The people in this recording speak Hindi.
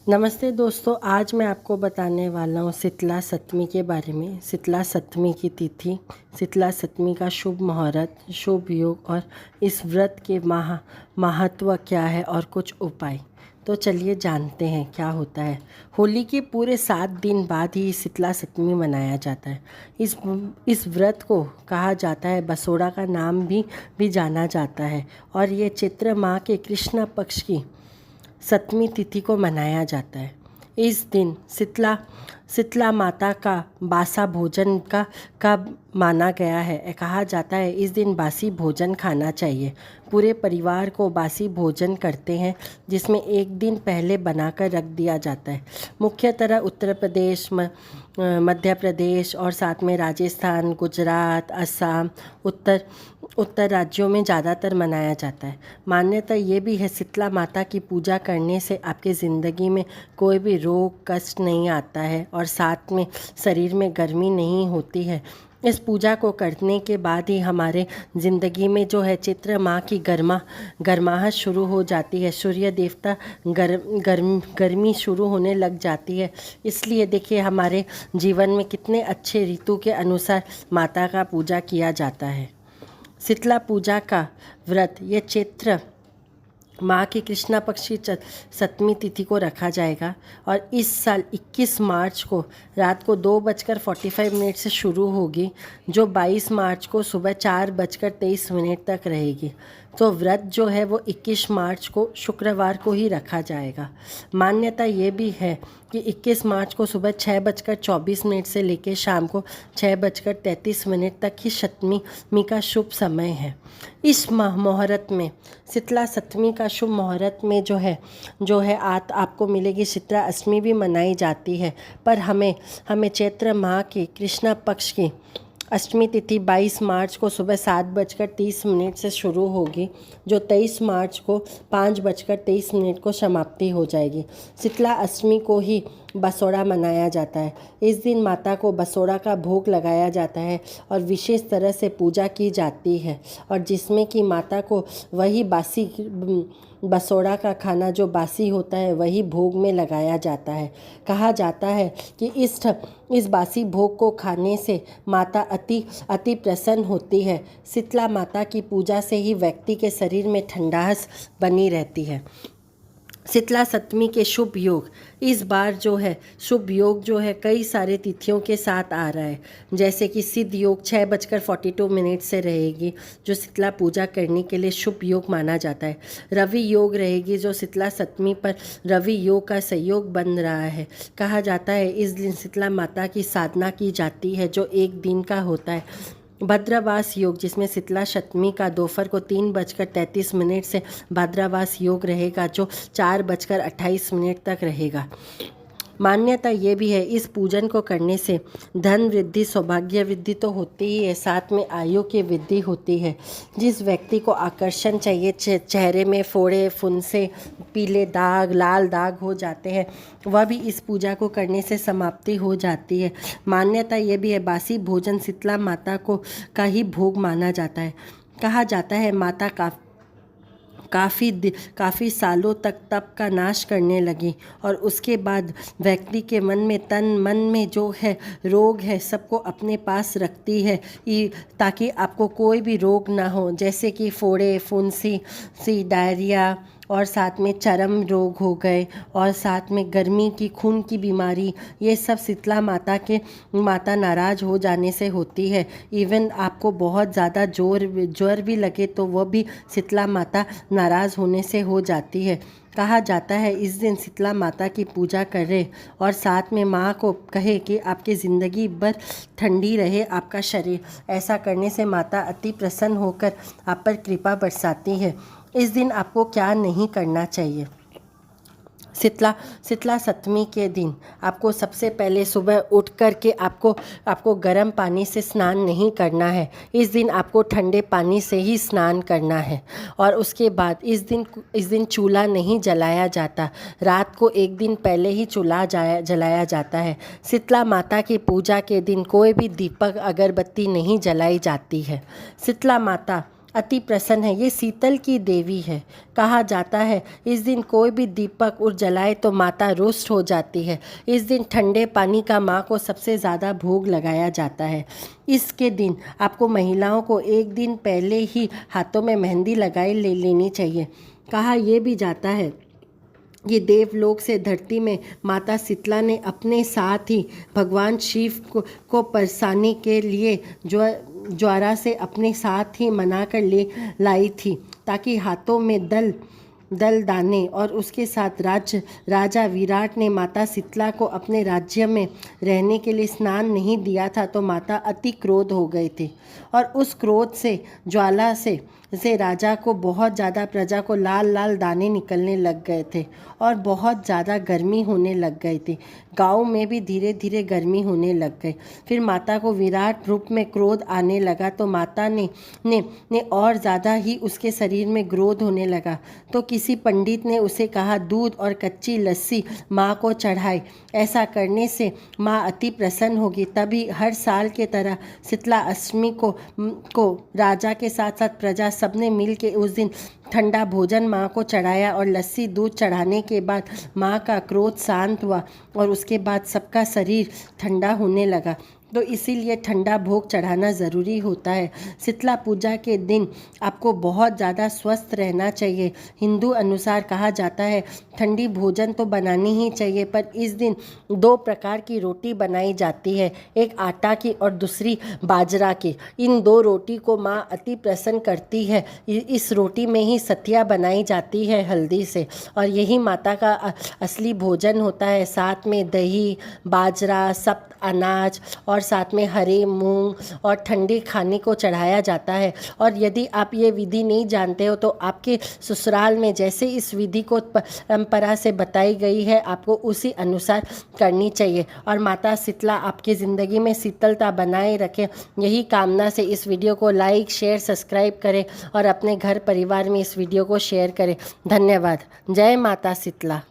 नमस्ते दोस्तों, आज मैं आपको बताने वाला हूँ शीतला सप्तमी के बारे में। शीतला सप्तमी की तिथि, शीतला सप्तमी का शुभ मुहूर्त, शुभ योग और इस व्रत के महत्व क्या है और कुछ उपाय। तो चलिए जानते हैं क्या होता है। होली के पूरे 7 दिन बाद ही शीतला सप्तमी मनाया जाता है। इस व्रत को कहा जाता है बसोड़ा का नाम भी जाना जाता है और ये चैत्र माह के कृष्ण पक्ष की सप्तमी तिथि को मनाया जाता है। इस दिन शीतला माता का बासा भोजन का माना गया है। कहा जाता है इस दिन बासी भोजन खाना चाहिए। पूरे परिवार को बासी भोजन करते हैं जिसमें एक दिन पहले बनाकर रख दिया जाता है। मुख्यतः उत्तर प्रदेश, मध्य प्रदेश और साथ में राजस्थान, गुजरात, असम, उत्तर राज्यों में ज़्यादातर मनाया जाता है। मान्यता ये भी है शीतला माता की पूजा करने से आपके ज़िंदगी में कोई भी रोग कष्ट नहीं आता है और साथ में शरीर में गर्मी नहीं होती है। इस पूजा को करने के बाद ही हमारे ज़िंदगी में जो है चैत्र माह की गर्माहट शुरू हो जाती है। सूर्य देवता गर्मी शुरू होने लग जाती है। इसलिए देखिए हमारे जीवन में कितने अच्छे ऋतु के अनुसार माता का पूजा किया जाता है। शीतला पूजा का व्रत ये चैत्र माह की कृष्णा पक्ष की सप्तमी तिथि को रखा जाएगा और इस साल 21 मार्च को रात को 2:45 से शुरू होगी, जो 22 मार्च को सुबह 4:23 तक रहेगी। तो व्रत जो है वो 21 मार्च को शुक्रवार को ही रखा जाएगा। मान्यता ये भी है कि 21 मार्च को सुबह 6:24 से लेकर शाम को 6:33 तक ही सप्तमी का शुभ समय है। इस मुहूर्त में शीतला सप्तमी का शुभ मुहूर्त में जो है आपको मिलेगी। शीतला अष्टमी भी मनाई जाती है, पर हमें चैत्र माह की कृष्णा पक्ष की अष्टमी तिथि 22 मार्च को सुबह 7:30 से शुरू होगी, जो 23 मार्च को 5:23 को समाप्ति हो जाएगी। शीतला अष्टमी को ही बसोड़ा मनाया जाता है। इस दिन माता को बसोड़ा का भोग लगाया जाता है और विशेष तरह से पूजा की जाती है, और जिसमें कि माता को वही बासी बसोड़ा का खाना जो बासी होता है वही भोग में लगाया जाता है। कहा जाता है कि इस बासी भोग को खाने से माता अति प्रसन्न होती है। शीतला माता की पूजा से ही व्यक्ति के शरीर में ठंडास बनी रहती है। शीतला सप्तमी के शुभ योग, इस बार जो है शुभ योग जो है कई सारे तिथियों के साथ आ रहा है। जैसे कि सिद्ध योग 6:42 से रहेगी, जो शीतला पूजा करने के लिए शुभ योग माना जाता है। रवि योग रहेगी, जो शीतला सप्तमी पर रवि योग का संयोग बन रहा है। कहा जाता है इस दिन शीतला माता की साधना की जाती है, जो एक दिन का होता है। भाद्रवास योग, जिसमें शीतला सप्तमी का दोपहर को 3:33 से भाद्रवास योग रहेगा, जो 4:28 तक रहेगा। मान्यता ये भी है इस पूजन को करने से धन वृद्धि, सौभाग्य वृद्धि तो होती ही है, साथ में आयु की वृद्धि होती है। जिस व्यक्ति को आकर्षण चाहिए, चेहरे में फोड़े फुंसे, पीले दाग, लाल दाग हो जाते हैं, वह भी इस पूजा को करने से समाप्ति हो जाती है। मान्यता ये भी है बासी भोजन शीतला माता का ही भोग माना जाता है। कहा जाता है माता काफ़ी सालों तक तप का नाश करने लगी और उसके बाद व्यक्ति के मन में जो है रोग है सबको अपने पास रखती है, ताकि आपको कोई भी रोग ना हो, जैसे कि फोड़े फुंसी, डायरिया और साथ में चर्म रोग हो गए और साथ में गर्मी की, खून की बीमारी, ये सब शीतला माता नाराज़ हो जाने से होती है। इवन आपको बहुत ज़्यादा ज्वर भी लगे तो वह भी शीतला माता नाराज़ होने से हो जाती है। कहा जाता है इस दिन शीतला माता की पूजा करें और साथ में माँ को कहे कि आपकी ज़िंदगी भर ठंडी रहे आपका शरीर। ऐसा करने से माता अति प्रसन्न होकर आप पर कृपा बरसाती है। इस दिन आपको क्या नहीं करना चाहिए। शीतला सप्तमी के दिन आपको सबसे पहले सुबह उठ कर के आपको गर्म पानी से स्नान नहीं करना है। इस दिन आपको ठंडे पानी से ही स्नान करना है। और उसके बाद इस दिन चूल्हा नहीं जलाया जाता। रात को एक दिन पहले ही चूल्हा जलाया जाता है। शीतला माता की पूजा के दिन कोई भी दीपक अगरबत्ती नहीं जलाई जाती है। शीतला माता अति प्रसन्न है। ये शीतल की देवी है। कहा जाता है इस दिन कोई भी दीपक और जलाए तो माता रुष्ट हो जाती है। इस दिन ठंडे पानी का माँ को सबसे ज़्यादा भोग लगाया जाता है। इसके दिन आपको महिलाओं को एक दिन पहले ही हाथों में मेहंदी लगाई ले लेनी चाहिए। कहा यह भी जाता है ये देवलोक से धरती में माता शीतला ने अपने साथ ही भगवान शिव को परसाने के लिए ज्वारा से अपने साथ ही मना कर ले लाई थी, ताकि हाथों में दल दाने। और उसके साथ राजा विराट ने माता शीतला को अपने राज्य में रहने के लिए स्नान नहीं दिया था, तो माता अति क्रोध हो गई थी। और उस क्रोध से ज्वाला से राजा को बहुत ज़्यादा प्रजा को लाल लाल दाने निकलने लग गए थे और बहुत ज़्यादा गर्मी होने लग गई थी। गांव में भी धीरे धीरे गर्मी होने लग गई। फिर माता को विराट रूप में क्रोध आने लगा, तो माता ने और ज़्यादा ही उसके शरीर में क्रोध होने लगा। तो किसी पंडित ने उसे कहा दूध और कच्ची लस्सी माँ को चढ़ाए। ऐसा करने से माँ अति प्रसन्न होगी। तभी हर साल के तरह शीतला अष्टमी को राजा के साथ साथ प्रजा सबने मिल के उस दिन ठंडा भोजन माँ को चढ़ाया और लस्सी दूध चढ़ाने के बाद माँ का क्रोध शांत हुआ और उसके बाद सबका शरीर ठंडा होने लगा। तो इसीलिए ठंडा भोग चढ़ाना ज़रूरी होता है। शीतला पूजा के दिन आपको बहुत ज़्यादा स्वस्थ रहना चाहिए। हिंदू अनुसार कहा जाता है ठंडी भोजन तो बनानी ही चाहिए, पर इस दिन 2 प्रकार की रोटी बनाई जाती है, एक आटा की और दूसरी बाजरा की। इन 2 रोटी को माँ अति प्रसन्न करती है। इस रोटी में ही सतिया बनाई जाती है हल्दी से, और यही माता का असली भोजन होता है। साथ में दही, बाजरा, सप्त अनाज और साथ में हरे मूंग और ठंडे खाने को चढ़ाया जाता है। और यदि आप ये विधि नहीं जानते हो तो आपके ससुराल में जैसे इस विधि को परंपरा से बताई गई है, आपको उसी अनुसार करनी चाहिए। और माता शीतला आपकी ज़िंदगी में शीतलता बनाए रखें, यही कामना से इस वीडियो को लाइक, शेयर, सब्सक्राइब करें और अपने घर परिवार में इस वीडियो को शेयर करें। धन्यवाद। जय माता शीतला।